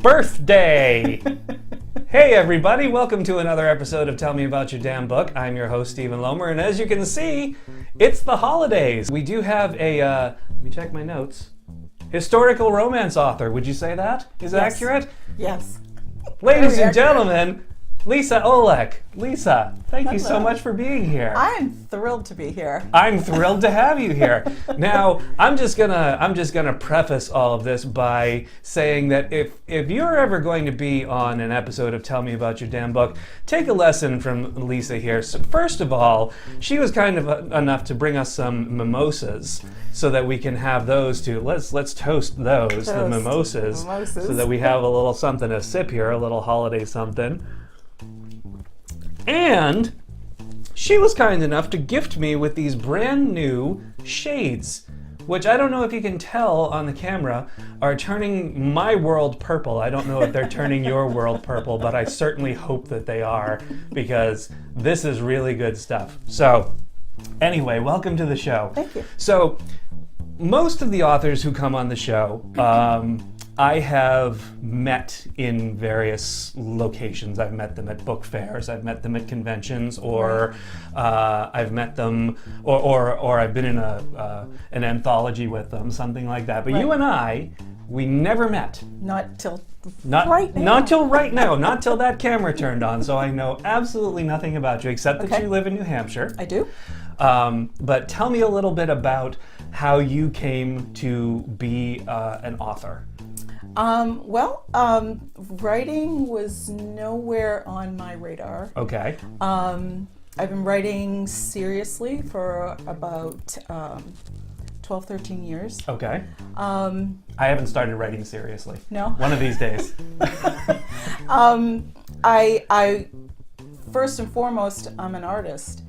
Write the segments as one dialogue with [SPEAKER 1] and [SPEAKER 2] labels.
[SPEAKER 1] birthday! Hey everybody, welcome to another episode of Tell Me About Your Damn Book. I'm your host, Stephen Lomer, and as you can see, it's the holidays. We do have a, let me check my notes, historical romance author. Would you say that is accurate?
[SPEAKER 2] Yes.
[SPEAKER 1] Ladies and gentlemen, Lisa Olech. Lisa, thank you so much for being here.
[SPEAKER 2] I'm thrilled to be here.
[SPEAKER 1] I'm thrilled to have you here. Now, I'm just gonna preface all of this by saying that if you're ever going to be on an episode of Tell Me About Your Damn Book, take a lesson from Lisa here. So first of all, she was kind of enough to bring us some mimosas so that we can have those too. Let's toast those, the mimosas, so that we have a little something to sip here, a little holiday something. And she was kind enough to gift me with these brand new shades, which I don't know if you can tell on the camera, are turning my world purple. I don't know if they're turning your world purple, but I certainly hope that they are, because this is really good stuff. So, anyway, welcome to the show.
[SPEAKER 2] Thank you.
[SPEAKER 1] So, most of the authors who come on the show, I have met in various locations. I've met them at book fairs, I've met them at conventions, or I've met them, or I've been in an anthology with them, something like that. But you and I, we never met.
[SPEAKER 2] Not till
[SPEAKER 1] right now. Not till right now, not till that camera turned on, so I know absolutely nothing about you, except that you live in New Hampshire.
[SPEAKER 2] I do.
[SPEAKER 1] But tell me a little bit about how you came to be an author.
[SPEAKER 2] Writing was nowhere on my radar.
[SPEAKER 1] Okay.
[SPEAKER 2] I've been writing seriously for about 12, 13 years.
[SPEAKER 1] Okay. I haven't started writing seriously.
[SPEAKER 2] No?
[SPEAKER 1] One of these days.
[SPEAKER 2] I first and foremost, I'm an artist.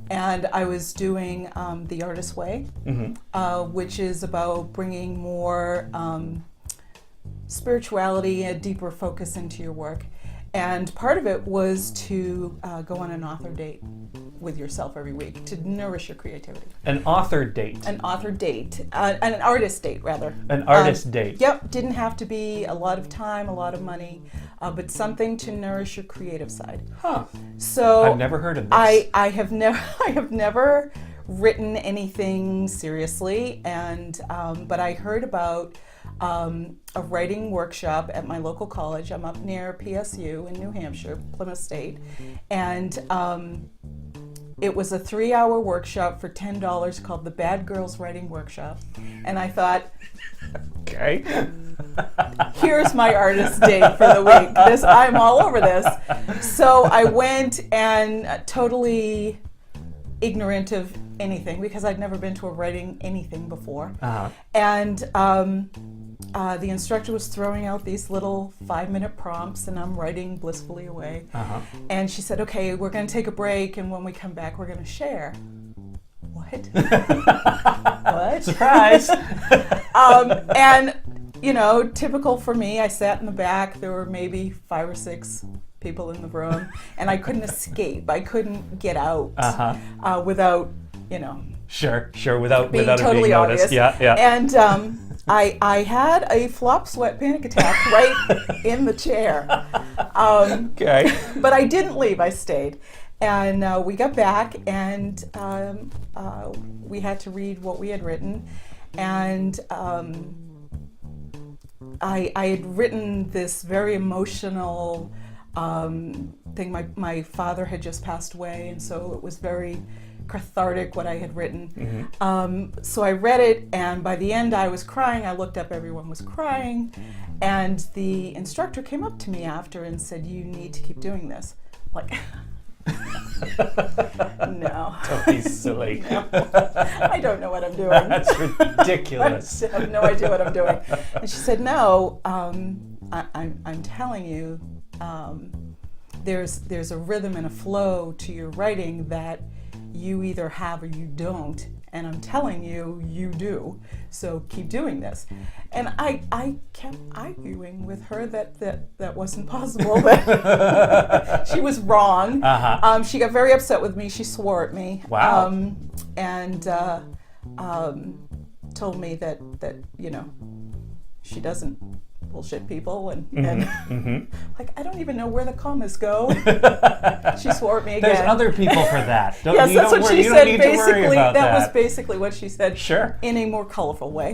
[SPEAKER 2] And I was doing The Artist's Way, which is about bringing more spirituality, a deeper focus into your work. And part of it was to go on an author date with yourself every week to nourish your creativity.
[SPEAKER 1] An author date?
[SPEAKER 2] An author date. An artist date, rather.
[SPEAKER 1] An artist date?
[SPEAKER 2] Yep. Didn't have to be a lot of time, a lot of money, but something to nourish your creative side.
[SPEAKER 1] Huh.
[SPEAKER 2] So
[SPEAKER 1] I've never heard of this.
[SPEAKER 2] I have never written anything seriously, and but I heard about a writing workshop at my local college. I'm up near PSU in New Hampshire, Plymouth State, and it was a 3-hour workshop for $10 called the Bad Girls Writing Workshop. And I thought,
[SPEAKER 1] okay,
[SPEAKER 2] here's my artist date for the week. I'm all over this. So I went, and totally ignorant of anything because I'd never been to a writing anything before. And the instructor was throwing out these little 5-minute prompts, and I'm writing blissfully away. And she said, okay, we're going to take a break, and when we come back, we're going to share. What? What?
[SPEAKER 1] Surprise!
[SPEAKER 2] And, you know, typical for me, I sat in the back. There were maybe 5 or 6 people in the room, and I couldn't escape. I couldn't get out without, you know.
[SPEAKER 1] Sure, without
[SPEAKER 2] being
[SPEAKER 1] it
[SPEAKER 2] totally
[SPEAKER 1] being noticed.
[SPEAKER 2] obvious.
[SPEAKER 1] Yeah.
[SPEAKER 2] And I had a flop sweat panic attack right in the chair.
[SPEAKER 1] Okay.
[SPEAKER 2] But I didn't leave, I stayed. And we got back, and we had to read what we had written. And I had written this very emotional thing. My father had just passed away, and so it was very cathartic what I had written. So I read it, and by the end I was crying. I looked up, everyone was crying, and the instructor came up to me after and said, you need to keep doing this. Like, no.
[SPEAKER 1] Don't be silly.
[SPEAKER 2] No. I don't know what I'm doing.
[SPEAKER 1] That's ridiculous.
[SPEAKER 2] I have no idea what I'm doing. And she said, no, I'm telling you, there's a rhythm and a flow to your writing that you either have or you don't, and I'm telling you, you do. So keep doing this. And I kept arguing with her that wasn't possible. That she was wrong. She got very upset with me. She swore at me.
[SPEAKER 1] Wow.
[SPEAKER 2] And told me that you know, she doesn't bullshit people, and
[SPEAKER 1] Mm-hmm.
[SPEAKER 2] like, I don't even know where the commas go. She swore at me again.
[SPEAKER 1] There's other people for that.
[SPEAKER 2] Yes, that's what she said. Basically,
[SPEAKER 1] that
[SPEAKER 2] was basically what she said.
[SPEAKER 1] Sure.
[SPEAKER 2] In a more colorful way.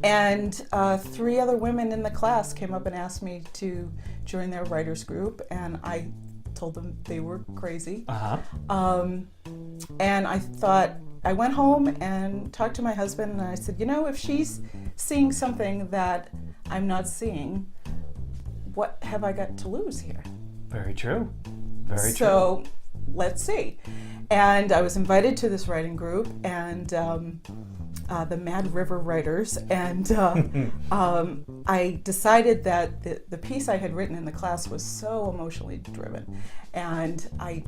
[SPEAKER 2] And 3 other women in the class came up and asked me to join their writers group, and I told them they were crazy. And I thought, I went home and talked to my husband, and I said, if she's seeing something that I'm not seeing, what have I got to lose here?
[SPEAKER 1] Very true. Very true.
[SPEAKER 2] So let's see. And I was invited to this writing group, and the Mad River Writers, and I decided that the piece I had written in the class was so emotionally driven, and I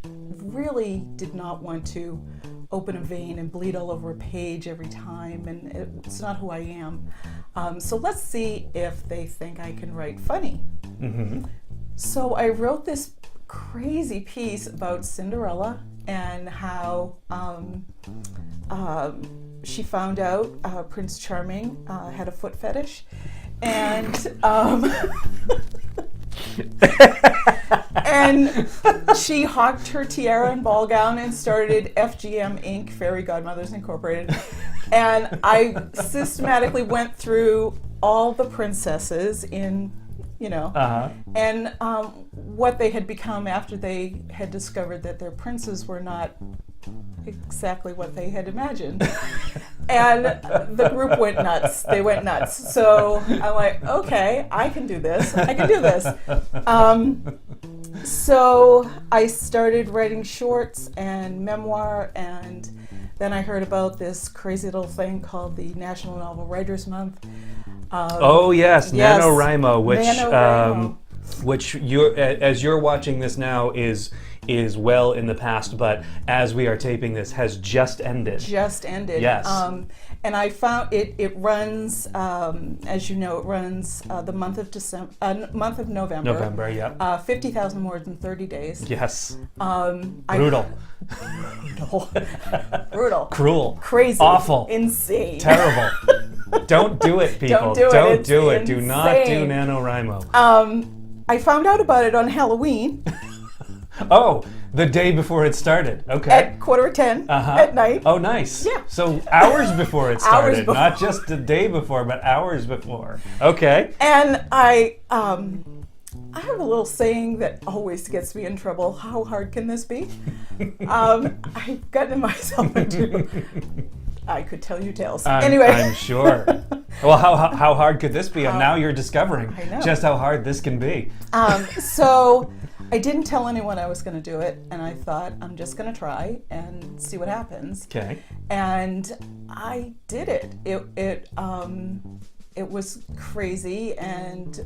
[SPEAKER 2] really did not want to open a vein and bleed all over a page every time, and it's not who I am. So let's see if they think I can write funny.
[SPEAKER 1] Mm-hmm.
[SPEAKER 2] So I wrote this crazy piece about Cinderella and how she found out Prince Charming had a foot fetish, and and she hawked her tiara and ball gown and started FGM Inc., Fairy Godmothers Incorporated. And I systematically went through all the princesses in, and what they had become after they had discovered that their princes were not exactly what they had imagined. And the group went nuts. They went nuts. So I'm like, okay, I can do this. So I started writing shorts and memoir, and then I heard about this crazy little thing called the National Novel Writers Month.
[SPEAKER 1] Yes, NaNoWriMo,
[SPEAKER 2] NaNoWriMo.
[SPEAKER 1] which as you're watching this now is well in the past, but as we are taping this has just ended.
[SPEAKER 2] Yes. And I found it runs, as you know, it runs the month of November.
[SPEAKER 1] November, yeah.
[SPEAKER 2] 50,000 words in 30 days.
[SPEAKER 1] Yes.
[SPEAKER 2] Brutal.
[SPEAKER 1] Cruel.
[SPEAKER 2] Crazy.
[SPEAKER 1] Awful.
[SPEAKER 2] Insane.
[SPEAKER 1] Terrible. Don't do it, people.
[SPEAKER 2] Don't do it.
[SPEAKER 1] Do not do NaNoWriMo.
[SPEAKER 2] I found out about it on Halloween.
[SPEAKER 1] Oh, the day before it started. Okay.
[SPEAKER 2] At 9:45 at night.
[SPEAKER 1] Oh, nice.
[SPEAKER 2] Yeah.
[SPEAKER 1] So hours before it started,
[SPEAKER 2] Hours before.
[SPEAKER 1] not just the day before, but hours before. Okay.
[SPEAKER 2] And I have a little saying that always gets me in trouble. How hard can this be? I've gotten myself into. I could tell you tales. Anyway.
[SPEAKER 1] I'm sure. Well, how hard could this be? And now you're discovering just how hard this can be.
[SPEAKER 2] So I didn't tell anyone I was going to do it, and I thought I'm just going to try and see what happens.
[SPEAKER 1] Okay.
[SPEAKER 2] And I did it. It was crazy, and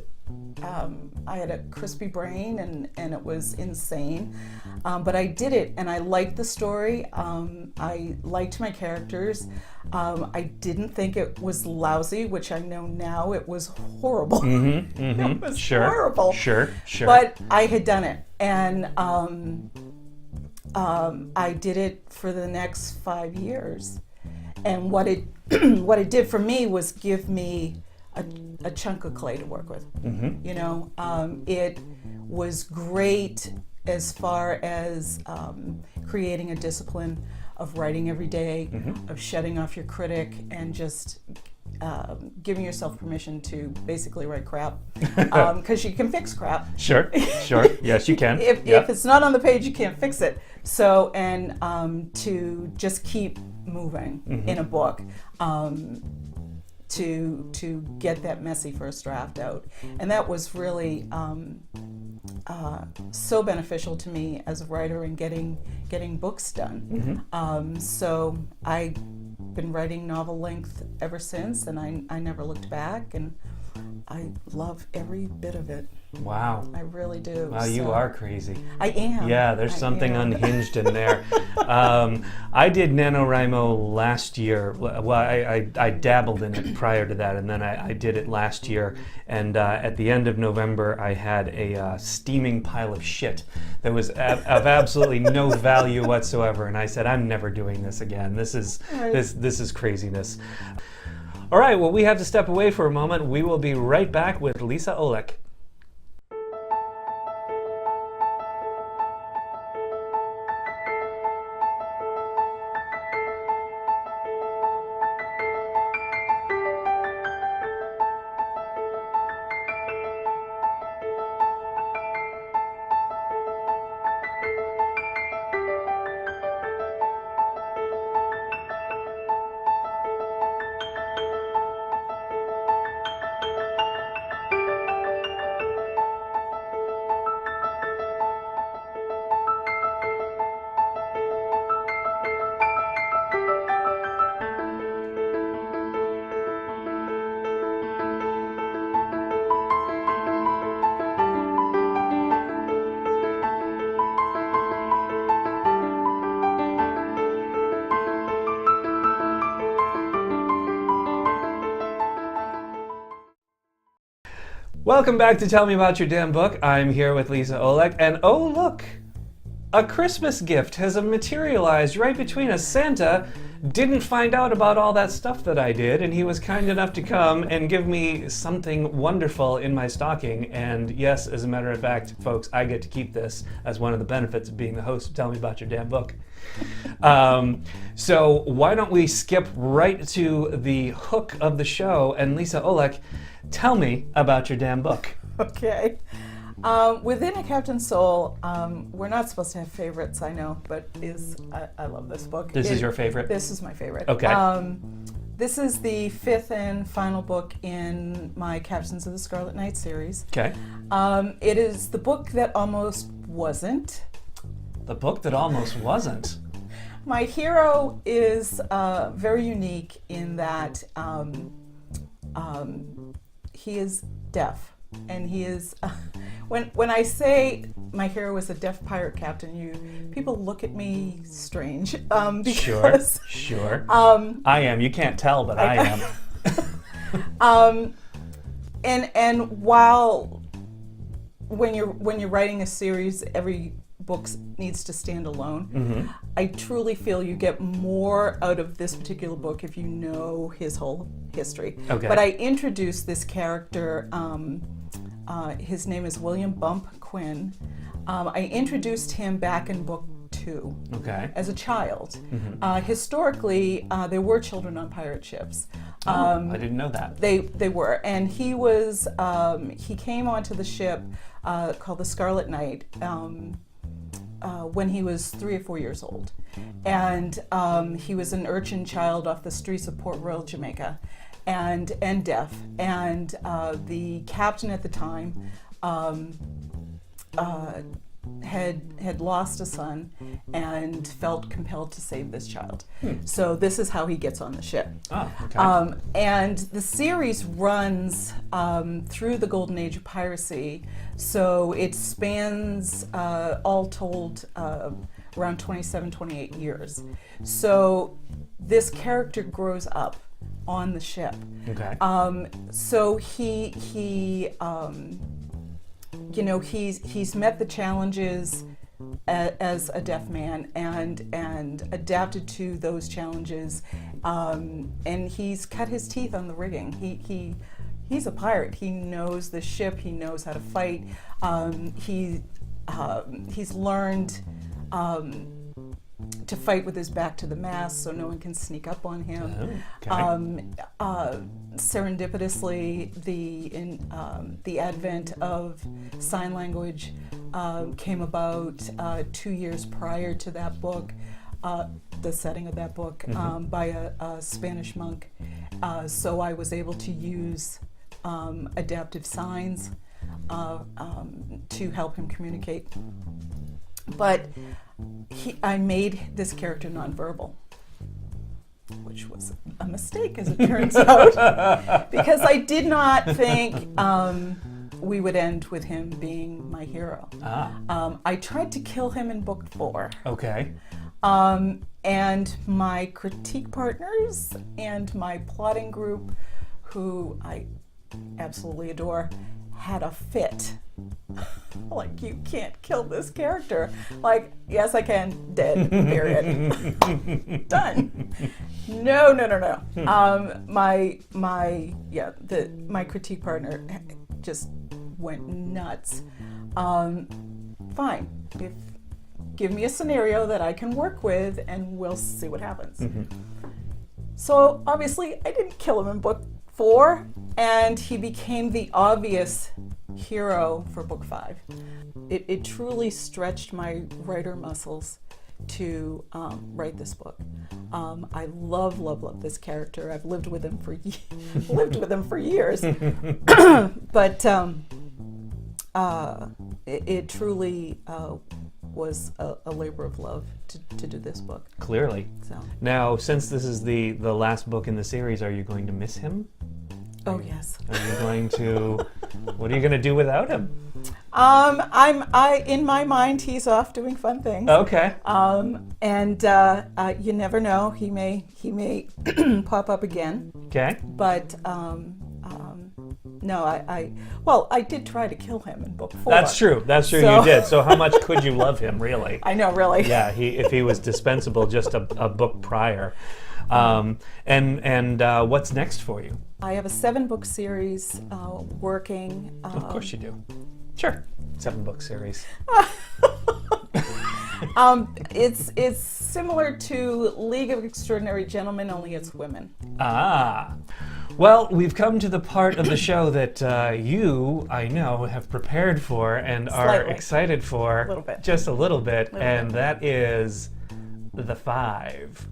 [SPEAKER 2] I had a crispy brain, and it was insane. But I did it, and I liked the story. I liked my characters. I didn't think it was lousy, which I know now it was horrible.
[SPEAKER 1] Mm-hmm, mm-hmm.
[SPEAKER 2] It was
[SPEAKER 1] Sure,
[SPEAKER 2] horrible.
[SPEAKER 1] Sure.
[SPEAKER 2] But I had done it, and I did it for the next 5 years. And what it did for me was give me a chunk of clay to work with.
[SPEAKER 1] Mm-hmm.
[SPEAKER 2] It was great as far as creating a discipline of writing every day,
[SPEAKER 1] mm-hmm.
[SPEAKER 2] of shutting off your critic, and just giving yourself permission to basically write crap, because you can fix crap.
[SPEAKER 1] Sure. Yes, you can.
[SPEAKER 2] If it's not on the page, you can't fix it. So, and to just keep moving
[SPEAKER 1] mm-hmm.
[SPEAKER 2] in a book, to get that messy first draft out. And that was really so beneficial to me as a writer in getting books done.
[SPEAKER 1] Mm-hmm.
[SPEAKER 2] So I've been writing novel length ever since, and I never looked back, and I love every bit of it.
[SPEAKER 1] Wow.
[SPEAKER 2] I really do.
[SPEAKER 1] Wow, you are crazy.
[SPEAKER 2] I am.
[SPEAKER 1] Yeah, there's something unhinged in there. I did NaNoWriMo last year. Well, I dabbled in it prior to that, and then I did it last year. And at the end of November, I had a steaming pile of shit that was of absolutely no value whatsoever. And I said, I'm never doing this again. This is craziness. All right, well, we have to step away for a moment. We will be right back with Lisa Olech. Welcome back to Tell Me About Your Damn Book. I'm here with Lisa Olech, and oh look, a Christmas gift has materialized right between us. Santa didn't find out about all that stuff that I did, and he was kind enough to come and give me something wonderful in my stocking. And yes, as a matter of fact, folks, I get to keep this as one of the benefits of being the host of Tell Me About Your Damn Book. So why don't we skip right to the hook of the show, and Lisa Olech, tell me about your damn book.
[SPEAKER 2] Okay. Within A Captain's Soul, we're not supposed to have favorites, I know, but I love this book.
[SPEAKER 1] This is your favorite?
[SPEAKER 2] This is my favorite.
[SPEAKER 1] Okay.
[SPEAKER 2] This is the fifth and final book in my Captains of the Scarlet Knight series.
[SPEAKER 1] Okay.
[SPEAKER 2] It is the book that almost wasn't.
[SPEAKER 1] The book that almost wasn't.
[SPEAKER 2] My hero is very unique in that he is deaf, and he is. When I say my hero is a deaf pirate captain, people look at me strange. Because,
[SPEAKER 1] Sure. I am. You can't tell, but I am.
[SPEAKER 2] And while when you're writing a series, every book needs to stand alone.
[SPEAKER 1] Mm-hmm.
[SPEAKER 2] I truly feel you get more out of this particular book if you know his whole history.
[SPEAKER 1] Okay.
[SPEAKER 2] But I introduced this character. His name is William Bump Quinn. I introduced him back in book 2
[SPEAKER 1] Okay.
[SPEAKER 2] as a child.
[SPEAKER 1] Mm-hmm.
[SPEAKER 2] Historically, there were children on pirate ships.
[SPEAKER 1] I didn't know that.
[SPEAKER 2] They were, and he came onto the ship called the Scarlet Knight when he was 3 or 4 years old, and he was an urchin child off the streets of Port Royal, Jamaica, and deaf, and the captain at the time had lost a son and felt compelled to save this child. So this is how he gets on the ship.
[SPEAKER 1] Oh, okay.
[SPEAKER 2] And the series runs through the golden age of piracy, so it spans, all told, around 27, 28 years. So this character grows up on the ship.
[SPEAKER 1] Okay.
[SPEAKER 2] So he's met the challenges as a deaf man and adapted to those challenges, and he's cut his teeth on the rigging. He's a pirate. He knows the ship. He knows how to fight. He's learned to fight with his back to the mast, so no one can sneak up on him.
[SPEAKER 1] Okay.
[SPEAKER 2] Serendipitously, the advent of sign language came about 2 years prior to that book, the setting of that book, by a Spanish monk. So I was able to use adaptive signs to help him communicate. But I made this character nonverbal, which was a mistake, as it turns out, because I did not think we would end with him being my hero. I tried to kill him in book 4.
[SPEAKER 1] Okay.
[SPEAKER 2] And my critique partners and my plotting group, who I absolutely adore, had a fit Like, you can't kill this character. Like, yes, I can. Dead. Period. Done. No. My critique partner just went nuts. Fine. Give me a scenario that I can work with, and we'll see what happens. So obviously, I didn't kill him in book 4, and he became the obvious hero for book 5. It truly stretched my writer muscles to write this book. I love this character. I've lived with him for years, but it truly was a labor of love to do this book.
[SPEAKER 1] Clearly.
[SPEAKER 2] So.
[SPEAKER 1] Now, since this is the last book in the series, are you going to miss him?
[SPEAKER 2] Oh, yes.
[SPEAKER 1] Are you going to? What are you going to do without him?
[SPEAKER 2] In my mind, he's off doing fun things.
[SPEAKER 1] Okay.
[SPEAKER 2] And you never know. He may pop up again.
[SPEAKER 1] Okay.
[SPEAKER 2] But no, I did try to kill him in book 4.
[SPEAKER 1] That's true.
[SPEAKER 2] So.
[SPEAKER 1] You did. So how much could you love him, really?
[SPEAKER 2] I know, really.
[SPEAKER 1] Yeah. If he was dispensable just a book prior. And what's next for you?
[SPEAKER 2] I have a 7-book series working.
[SPEAKER 1] Of course you do. Sure. 7-book series.
[SPEAKER 2] It's similar to League of Extraordinary Gentlemen, only it's women.
[SPEAKER 1] Ah. Well, we've come to the part of the show that you, I know, have prepared for and are excited for.
[SPEAKER 2] A little bit.
[SPEAKER 1] Just a little bit. And that is the 5.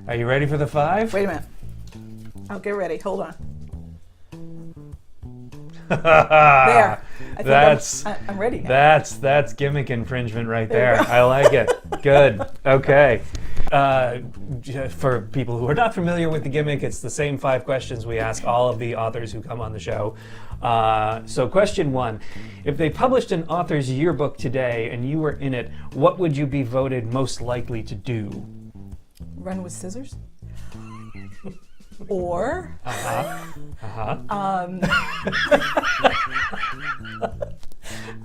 [SPEAKER 1] Are you ready for the 5?
[SPEAKER 2] Wait a minute. I'll get ready. Hold on. There. I think I'm ready now.
[SPEAKER 1] That's gimmick infringement right there. I like it. Good. Okay. For people who are not familiar with the gimmick, it's the same 5 questions we ask all of the authors who come on the show. So question 1, if they published an author's yearbook today and you were in it, what would you be voted most likely to do?
[SPEAKER 2] Run with scissors? Or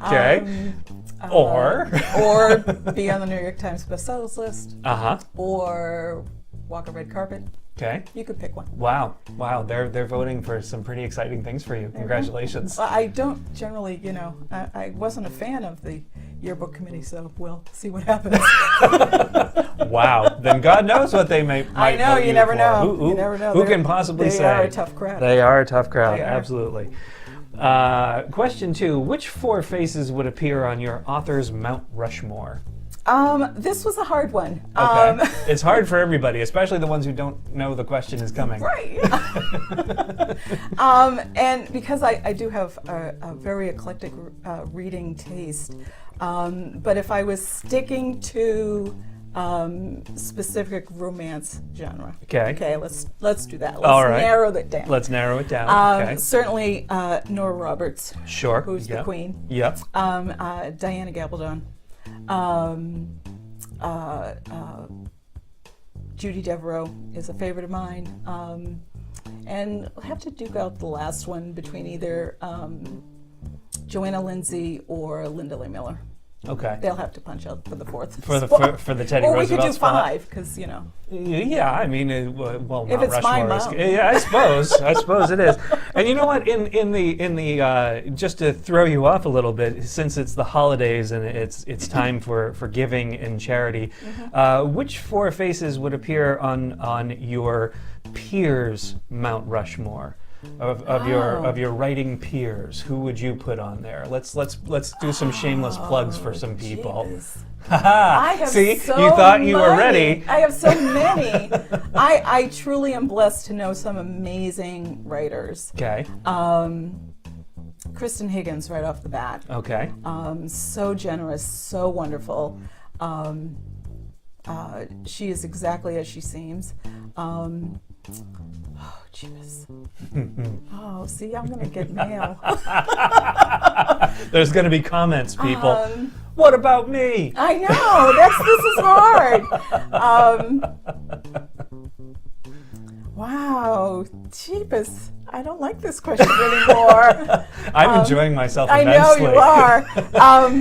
[SPEAKER 1] okay.
[SPEAKER 2] Or be on the New York Times bestsellers list. Or walk a red carpet.
[SPEAKER 1] Okay.
[SPEAKER 2] You could pick one.
[SPEAKER 1] Wow. They're voting for some pretty exciting things for you. Congratulations.
[SPEAKER 2] Well, I don't generally, I wasn't a fan of the yearbook committee, so we'll see what happens.
[SPEAKER 1] Wow. Then God knows what they might
[SPEAKER 2] I know,
[SPEAKER 1] vote
[SPEAKER 2] you never
[SPEAKER 1] for.
[SPEAKER 2] know. You never know.
[SPEAKER 1] Who can possibly say?
[SPEAKER 2] They are a tough crowd.
[SPEAKER 1] They are a tough crowd,
[SPEAKER 2] They are.
[SPEAKER 1] absolutely. Question 2, which 4 faces would appear on your author's Mount Rushmore?
[SPEAKER 2] This was a hard one.
[SPEAKER 1] Okay. It's hard for everybody, especially the ones who don't know the question is coming.
[SPEAKER 2] Right. And because I do have a very eclectic reading taste, but if I was sticking to specific romance genre, okay, let's do that. Let's narrow that down.
[SPEAKER 1] Let's narrow it down. Okay.
[SPEAKER 2] Certainly, Nora Roberts.
[SPEAKER 1] Sure.
[SPEAKER 2] Who's the queen?
[SPEAKER 1] Yep.
[SPEAKER 2] Diana Gabaldon. Judy Devereaux is a favorite of mine. And I'll have to duke out the last one between either Joanna Lindsay or Linda Lay Miller.
[SPEAKER 1] Okay.
[SPEAKER 2] They'll have to punch out for the 4th
[SPEAKER 1] for the Teddy
[SPEAKER 2] or
[SPEAKER 1] Roosevelt
[SPEAKER 2] we could do
[SPEAKER 1] spot.
[SPEAKER 2] 5 because
[SPEAKER 1] Yeah, I mean, well,
[SPEAKER 2] if
[SPEAKER 1] Mount
[SPEAKER 2] it's my
[SPEAKER 1] Rushmore
[SPEAKER 2] mount.
[SPEAKER 1] yeah, I suppose it is. And you know what? In the just to throw you off a little bit, since it's the holidays and it's time for giving and charity, which 4 faces would appear on your peers' Mount Rushmore? Of your writing peers, who would you put on there? Let's do some shameless plugs for some people.
[SPEAKER 2] I have
[SPEAKER 1] See,
[SPEAKER 2] so
[SPEAKER 1] you thought you were
[SPEAKER 2] many.
[SPEAKER 1] ready.
[SPEAKER 2] I have so many. I truly am blessed to know some amazing writers.
[SPEAKER 1] Okay.
[SPEAKER 2] Kristen Higgins, right off the bat.
[SPEAKER 1] Okay.
[SPEAKER 2] So generous, so wonderful. She is exactly as she seems. Oh, jeez. Oh, see, I'm going to get mail.
[SPEAKER 1] There's going to be comments, people. What about me?
[SPEAKER 2] I know. This is hard. Wow. Jeepers. I don't like this question anymore.
[SPEAKER 1] I'm enjoying myself
[SPEAKER 2] I
[SPEAKER 1] immensely.
[SPEAKER 2] know you are.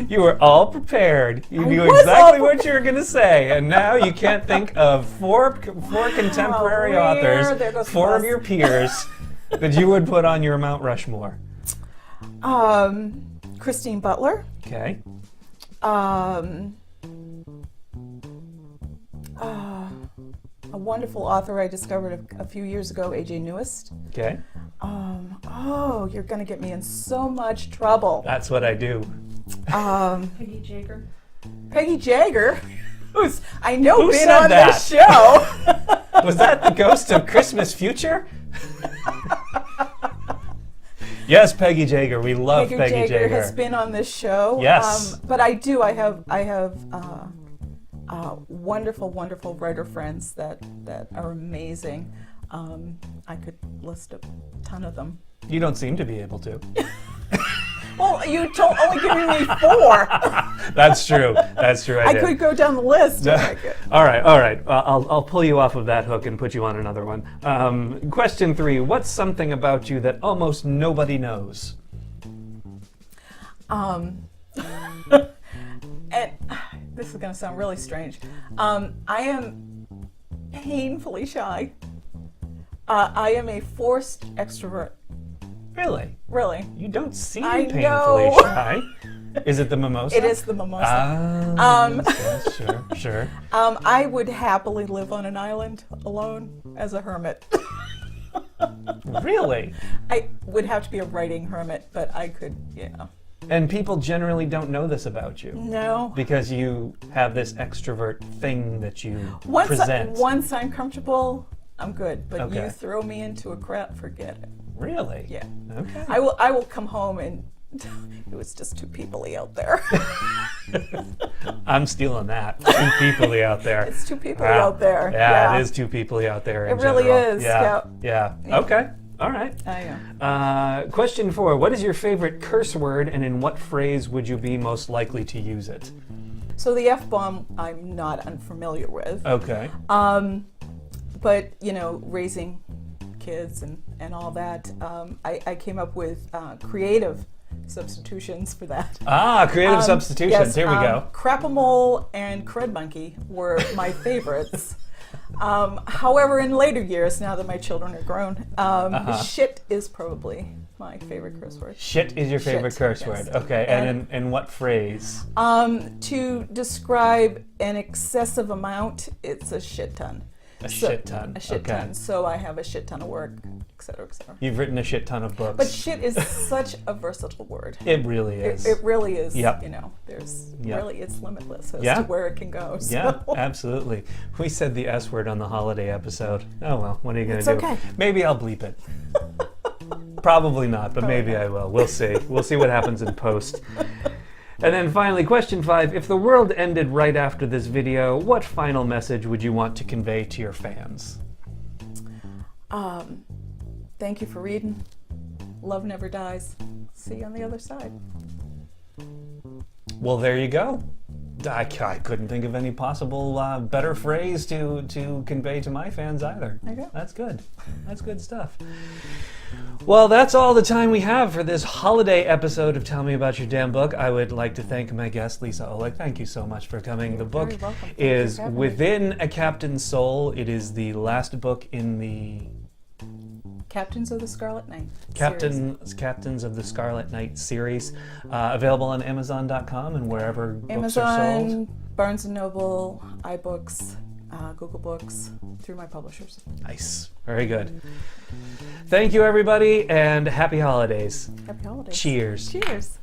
[SPEAKER 1] You were all prepared. You knew
[SPEAKER 2] was
[SPEAKER 1] exactly
[SPEAKER 2] all
[SPEAKER 1] what you were going to say, and now you can't think of four contemporary
[SPEAKER 2] There
[SPEAKER 1] authors,
[SPEAKER 2] goes
[SPEAKER 1] four
[SPEAKER 2] the
[SPEAKER 1] of
[SPEAKER 2] bus.
[SPEAKER 1] your peers, that you would put on your Mount Rushmore.
[SPEAKER 2] Christine Butler.
[SPEAKER 1] Okay.
[SPEAKER 2] A wonderful author I discovered a few years ago, A.J. Newist.
[SPEAKER 1] Okay.
[SPEAKER 2] You're going to get me in so much trouble.
[SPEAKER 1] That's what I do.
[SPEAKER 3] Peggy Jaeger.
[SPEAKER 2] Peggy Jaeger, who's I know
[SPEAKER 1] Who
[SPEAKER 2] been
[SPEAKER 1] said
[SPEAKER 2] on
[SPEAKER 1] that?
[SPEAKER 2] this show.
[SPEAKER 1] Was that the ghost of Christmas Future? Yes, Peggy Jaeger. We love Peggy Jaeger.
[SPEAKER 2] has been on this show.
[SPEAKER 1] Yes.
[SPEAKER 2] But I have wonderful, wonderful writer friends that are amazing. I could list a ton of them.
[SPEAKER 1] You don't seem to be able to.
[SPEAKER 2] Well, you told only giving me 4.
[SPEAKER 1] That's true. That's true. I did.
[SPEAKER 2] could go down the list. If I could.
[SPEAKER 1] All right. I'll pull you off of that hook and put you on another one. Question 3. What's something about you that almost nobody knows?
[SPEAKER 2] And this is going to sound really strange. I am painfully shy. I am a forced extrovert.
[SPEAKER 1] Really?
[SPEAKER 2] Really.
[SPEAKER 1] You don't seem
[SPEAKER 2] I
[SPEAKER 1] painfully
[SPEAKER 2] know.
[SPEAKER 1] shy. Is it the mimosa?
[SPEAKER 2] It is the mimosa.
[SPEAKER 1] Yes, sure.
[SPEAKER 2] I would happily live on an island alone as a hermit.
[SPEAKER 1] Really?
[SPEAKER 2] I would have to be a writing hermit, but I could,
[SPEAKER 1] And people generally don't know this about you.
[SPEAKER 2] No.
[SPEAKER 1] Because you have this extrovert thing that you
[SPEAKER 2] Once
[SPEAKER 1] present.
[SPEAKER 2] once I'm comfortable, I'm good. But
[SPEAKER 1] Okay.
[SPEAKER 2] you throw me into a crowd, forget it.
[SPEAKER 1] Really?
[SPEAKER 2] Yeah.
[SPEAKER 1] Okay.
[SPEAKER 2] I will come home and it was just too peoply out there.
[SPEAKER 1] I'm stealing that. Too peoply out there.
[SPEAKER 2] It's too peoply
[SPEAKER 1] Wow.
[SPEAKER 2] out there.
[SPEAKER 1] Yeah, it is too peoply out there. In
[SPEAKER 2] It really
[SPEAKER 1] general.
[SPEAKER 2] is,
[SPEAKER 1] Yeah. Okay. All right.
[SPEAKER 2] I know.
[SPEAKER 1] Question 4. What is your favorite curse word, and in what phrase would you be most likely to use it?
[SPEAKER 2] So the F-bomb I'm not unfamiliar with.
[SPEAKER 1] Okay.
[SPEAKER 2] But, raising kids and all that, I came up with creative substitutions for that.
[SPEAKER 1] Creative substitutions.
[SPEAKER 2] Yes,
[SPEAKER 1] Here we go.
[SPEAKER 2] Crap-a-mole and Cred Monkey were my favorites. However, in later years, now that my children are grown, shit is probably my favorite curse word.
[SPEAKER 1] Shit is your favorite
[SPEAKER 2] Shit,
[SPEAKER 1] curse
[SPEAKER 2] yes.
[SPEAKER 1] word. Okay. And in what phrase?
[SPEAKER 2] To describe an excessive amount, it's a shit ton.
[SPEAKER 1] A shit ton.
[SPEAKER 2] A shit
[SPEAKER 1] Okay.
[SPEAKER 2] ton. So I have a shit ton of work, et cetera, et cetera.
[SPEAKER 1] You've written a shit ton of books.
[SPEAKER 2] But shit is such a versatile word.
[SPEAKER 1] It really is.
[SPEAKER 2] It really is.
[SPEAKER 1] Yep.
[SPEAKER 2] There's
[SPEAKER 1] Yep.
[SPEAKER 2] really, it's limitless as
[SPEAKER 1] Yeah.
[SPEAKER 2] to where it can go. So.
[SPEAKER 1] Yeah, absolutely. We said the S word on the holiday episode. Oh well, what are you going to
[SPEAKER 2] It's
[SPEAKER 1] do?
[SPEAKER 2] okay.
[SPEAKER 1] Maybe I'll bleep it. Probably not, but
[SPEAKER 2] Probably
[SPEAKER 1] maybe
[SPEAKER 2] not.
[SPEAKER 1] I will. We'll see. We'll see what happens in post. And then finally, question 5. If the world ended right after this video, what final message would you want to convey to your fans?
[SPEAKER 2] Thank you for reading. Love never dies. See you on the other side.
[SPEAKER 1] Well, there you go. I couldn't think of any possible better phrase to convey to my fans either.
[SPEAKER 2] There you go.
[SPEAKER 1] That's good. That's good stuff. Well, that's all the time we have for this holiday episode of Tell Me About Your Damn Book. I would like to thank my guest, Lisa Olech. Thank you so much for coming. The book
[SPEAKER 2] very welcome. Thank you
[SPEAKER 1] is
[SPEAKER 2] for having me.
[SPEAKER 1] Within a Captain's Soul. It is the last book in the
[SPEAKER 2] Captains of the Scarlet Knight series.
[SPEAKER 1] Captains of the Scarlet Knight series. Available on Amazon.com and wherever books are sold.
[SPEAKER 2] Amazon, Barnes & Noble, iBooks, Google Books, through my publishers.
[SPEAKER 1] Nice. Very good. Thank you, everybody, and happy holidays.
[SPEAKER 2] Happy holidays.
[SPEAKER 1] Cheers.
[SPEAKER 2] Cheers.